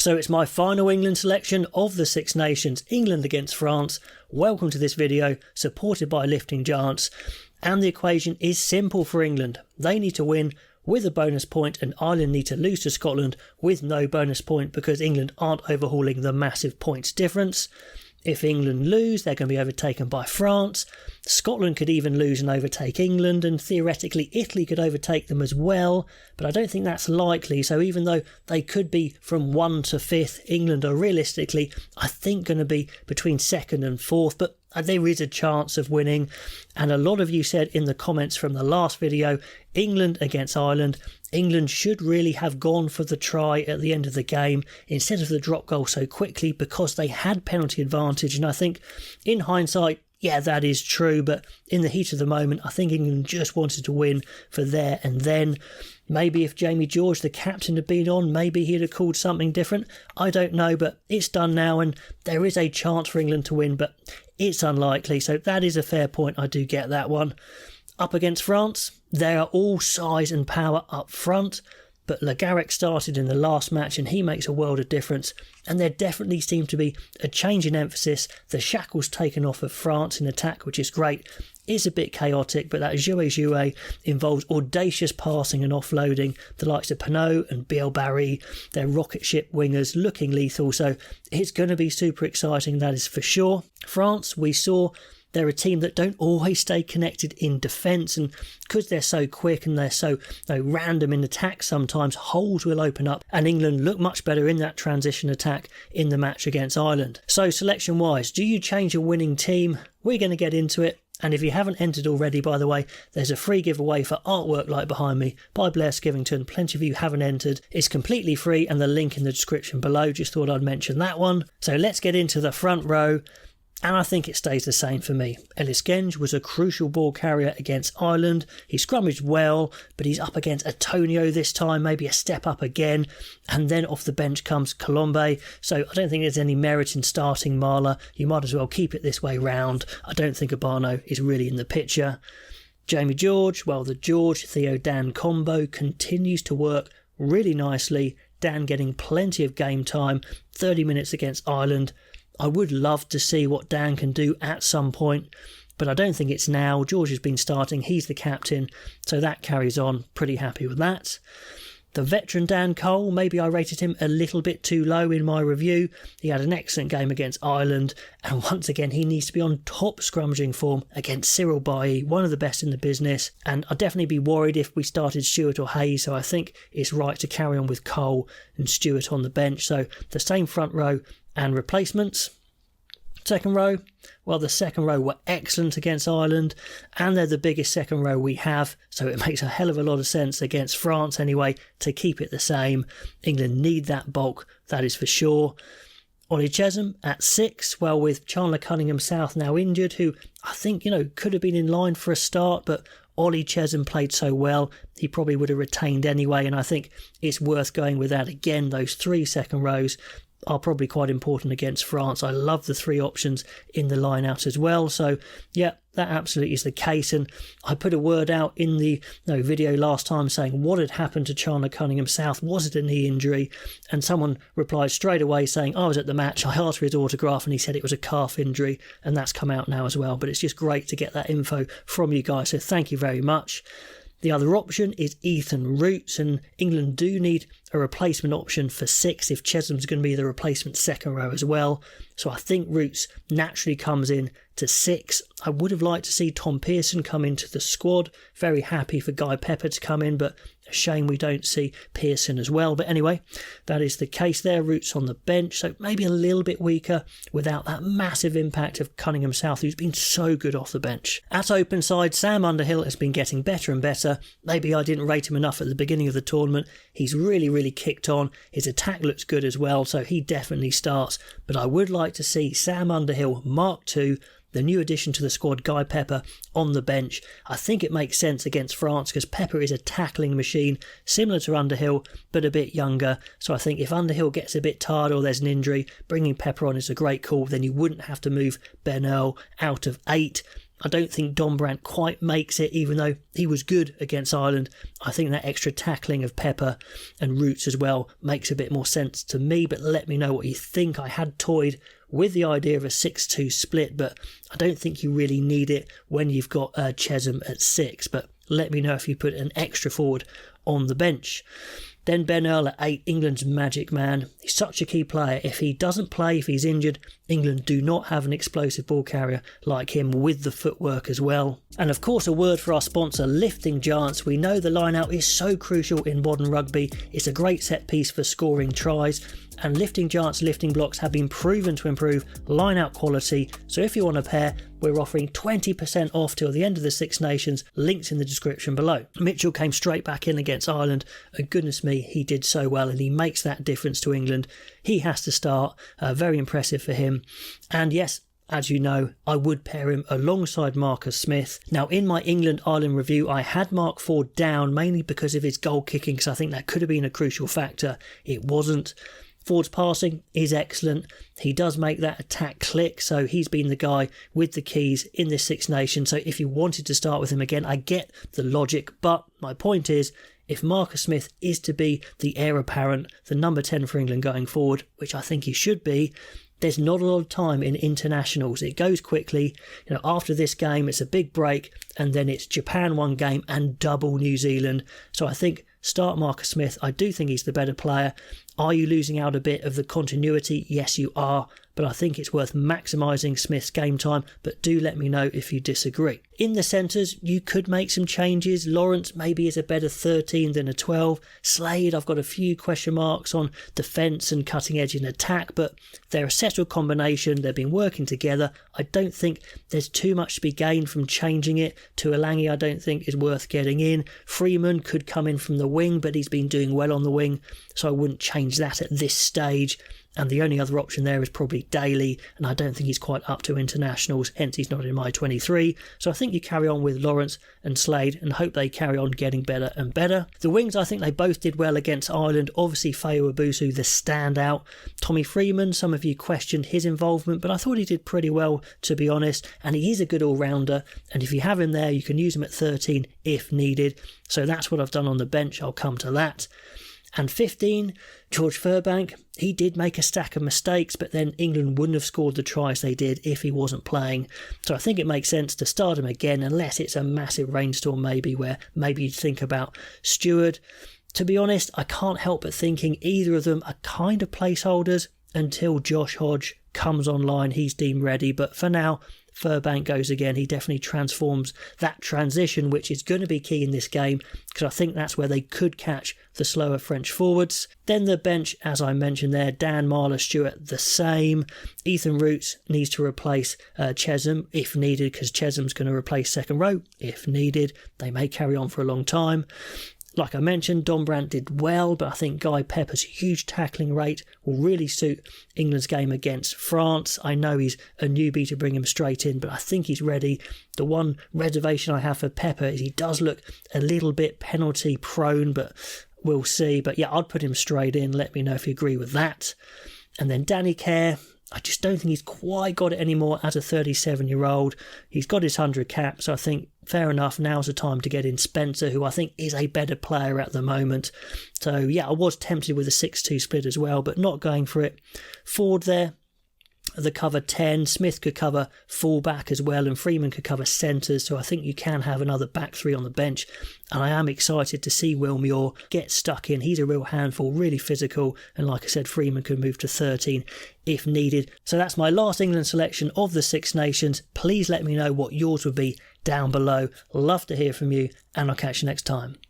So it's my final England selection of the Six Nations, England against France. Welcome to this video, supported by Lifting Giants. And the equation is simple for England. They need to win with a bonus point, and Ireland need to lose to Scotland with no bonus point because England aren't overhauling the massive points difference. If England lose, they're going to be overtaken by France. Scotland could even lose and overtake England, and theoretically Italy could overtake them as well, but I don't think that's likely. So even though they could be from 1 to 5th, England are realistically, I think, going to be between 2nd and 4th, but there is a chance of winning. And a lot of you said in the comments from the last video, England against Ireland, England should really have gone for the try at the end of the game instead of the drop goal so quickly because they had penalty advantage. And I think in hindsight, yeah, that is true, but in the heat of the moment, I think England just wanted to win for there and then. Maybe if Jamie George, the captain, had been on, maybe he'd have called something different. I don't know, but it's done now and there is a chance for England to win, but it's unlikely. So that is a fair point. I do get that one. Up against France, they are all size and power up front, but Le Garrec started in the last match and he makes a world of difference, and there definitely seemed to be a change in emphasis. The shackles taken off of France in attack, which is great. It's a bit chaotic, but that Jouet involves audacious passing and offloading. The likes of Pinot and Biel Barry, their rocket ship wingers looking lethal, so it's going to be super exciting, that is for sure. France, we saw, they're a team that don't always stay connected in defence, and because they're so quick and they're so random in attack, sometimes holes will open up, and England look much better in that transition attack in the match against Ireland. So selection wise, do you change your winning team? We're going to get into it. And if you haven't entered already, by the way, there's a free giveaway for artwork like behind me by Blair Skivington. Plenty of you haven't entered. It's completely free and the link in the description below. Just thought I'd mention that one. So let's get into the front row. And I think it stays the same for me. Ellis Genge was a crucial ball carrier against Ireland. He scrummaged well, but he's up against Antonio this time, maybe a step up again. And then off the bench comes Colombe. So I don't think there's any merit in starting Marler. You might as well keep it this way round. I don't think Urbano is really in the picture. Jamie George, well, the George-Theo-Dan combo continues to work really nicely. Dan getting plenty of game time, 30 minutes against Ireland. I would love to see what Dan can do at some point, but I don't think it's now. George has been starting, he's the captain, so that carries on. Pretty happy with that. The veteran Dan Cole, maybe I rated him a little bit too low in my review. He had an excellent game against Ireland, and once again he needs to be on top scrummaging form against Cyril Bailly, one of the best in the business, and I'd definitely be worried if we started Stewart or Hayes, so I think it's right to carry on with Cole and Stewart on the bench. So the same front row and replacements. Second row, well, the second row were excellent against Ireland, and they're the biggest second row we have, so it makes a hell of a lot of sense against France anyway to keep it the same. England need that bulk, that is for sure. Ollie Chesham at 6, well, with Chandler Cunningham-South now injured, who I think, could have been in line for a start, but Ollie Chesham played so well, he probably would have retained anyway, and I think it's worth going with that again. Those 3 second rows are probably quite important against France. I love the 3 options in the line out as well. So yeah, that absolutely is the case. And I put a word out in the video last time saying what had happened to Chandler Cunningham-South. Was it a knee injury? And someone replied straight away saying, I was at the match, I asked for his autograph and he said it was a calf injury, and that's come out now as well. But it's just great to get that info from you guys, so thank you very much. The other option is Ethan Roots, and England do need a replacement option for 6 if Chesham's going to be the replacement second row as well. So I think Roots naturally comes in to 6. I would have liked to see Tom Pearson come into the squad. Very happy for Guy Pepper to come in, but a shame we don't see Pearson as well. But anyway, that is the case there. Roots on the bench, so maybe a little bit weaker without that massive impact of Cunningham-South, who's been so good off the bench. At open side, Sam Underhill has been getting better and better. Maybe I didn't rate him enough at the beginning of the tournament. He's really kicked on. His attack looks good as well, so he definitely starts. But I would like to see Sam Underhill Mark II, the new addition to the squad, Guy Pepper, on the bench. I think it makes sense against France because Pepper is a tackling machine, similar to Underhill, but a bit younger. So I think if Underhill gets a bit tired or there's an injury, bringing Pepper on is a great call. Then you wouldn't have to move Ben Earl out of 8. I don't think Dombrandt quite makes it, even though he was good against Ireland. I think that extra tackling of Pepper and Roots as well makes a bit more sense to me, but let me know what you think. I had toyed with the idea of a 6-2 split, but I don't think you really need it when you've got Chesham at 6, but let me know if you put an extra forward on the bench. Then Ben Earl at 8, England's magic man. He's such a key player. If he doesn't play, if he's injured, England do not have an explosive ball carrier like him with the footwork as well. And of course, a word for our sponsor, Lifting Giants. We know the line-out is so crucial in modern rugby. It's a great set piece for scoring tries. And Lifting Giants lifting blocks have been proven to improve line-out quality. So if you want a pair, we're offering 20% off till the end of the Six Nations. Links in the description below. Mitchell came straight back in against Ireland, and goodness me, he did so well, and he makes that difference to England. He has to start. Very impressive for him. And yes, as you know, I would pair him alongside Marcus Smith. Now, in my England-Ireland review, I had Mark Ford down, mainly because of his goal kicking, because I think that could have been a crucial factor. It wasn't. Ford's passing is excellent. He does make that attack click, so he's been the guy with the keys in this Six Nations. So if you wanted to start with him again, I get the logic, but my point is, if Marcus Smith is to be the heir apparent, the number 10 for England going forward, which I think he should be, there's not a lot of time in internationals. It goes quickly. After this game, it's a big break, and then it's Japan one game and double New Zealand. So I think start Marcus Smith. I do think he's the better player. Are you losing out a bit of the continuity? Yes, you are. But I think it's worth maximising Smith's game time, but do let me know if you disagree. In the centres, you could make some changes. Lawrence maybe is a better 13 than a 12. Slade, I've got a few question marks on defence and cutting edge in attack, but they're a settled combination. They've been working together. I don't think there's too much to be gained from changing it. Tuolangi, I don't think is worth getting in. Freeman could come in from the wing, but he's been doing well on the wing, so I wouldn't change that at this stage. And the only other option there is probably Daly, and I don't think he's quite up to internationals, hence he's not in my 23. So I think you carry on with Lawrence and Slade and hope they carry on getting better and better. The wings, I think they both did well against Ireland. Obviously Feo Abusu, the standout. Tommy Freeman, some of you questioned his involvement, but I thought he did pretty well, to be honest, and he is a good all-rounder, and if you have him there, you can use him at 13 if needed. So that's what I've done on the bench. I'll come to that. And 15, George Furbank, he did make a stack of mistakes, but then England wouldn't have scored the tries they did if he wasn't playing. So I think it makes sense to start him again, unless it's a massive rainstorm maybe, where maybe you'd think about Stewart. To be honest, I can't help but thinking either of them are kind of placeholders until Josh Hodge comes online. He's deemed ready, but for now, Furbank goes again. He definitely transforms that transition, which is going to be key in this game, because I think that's where they could catch the slower French forwards. Then the bench, as I mentioned there, Dan, Marler, Stewart, the same. Ethan Roots needs to replace Chesham if needed, because Chesham's going to replace second row if needed. They may carry on for a long time. Like I mentioned, Dombrandt did well, but I think Guy Pepper's huge tackling rate will really suit England's game against France. I know he's a newbie to bring him straight in, but I think he's ready. The one reservation I have for Pepper is he does look a little bit penalty prone, but we'll see. But yeah, I'd put him straight in. Let me know if you agree with that. And then Danny Kerr, I just don't think he's quite got it anymore as a 37-year-old. He's got his 100 cap, so I think fair enough, now's the time to get in Spencer, who I think is a better player at the moment. So yeah, I was tempted with a 6-2 split as well, but not going for it. Ford there, the cover 10. Smith could cover fullback as well, and Freeman could cover centres, so I think you can have another back three on the bench. And I am excited to see Will Muir get stuck in. He's a real handful, really physical, and like I said, Freeman could move to 13 if needed. So that's my last England selection of the Six Nations. Please let me know what yours would be down below. Love to hear from you, and I'll catch you next time.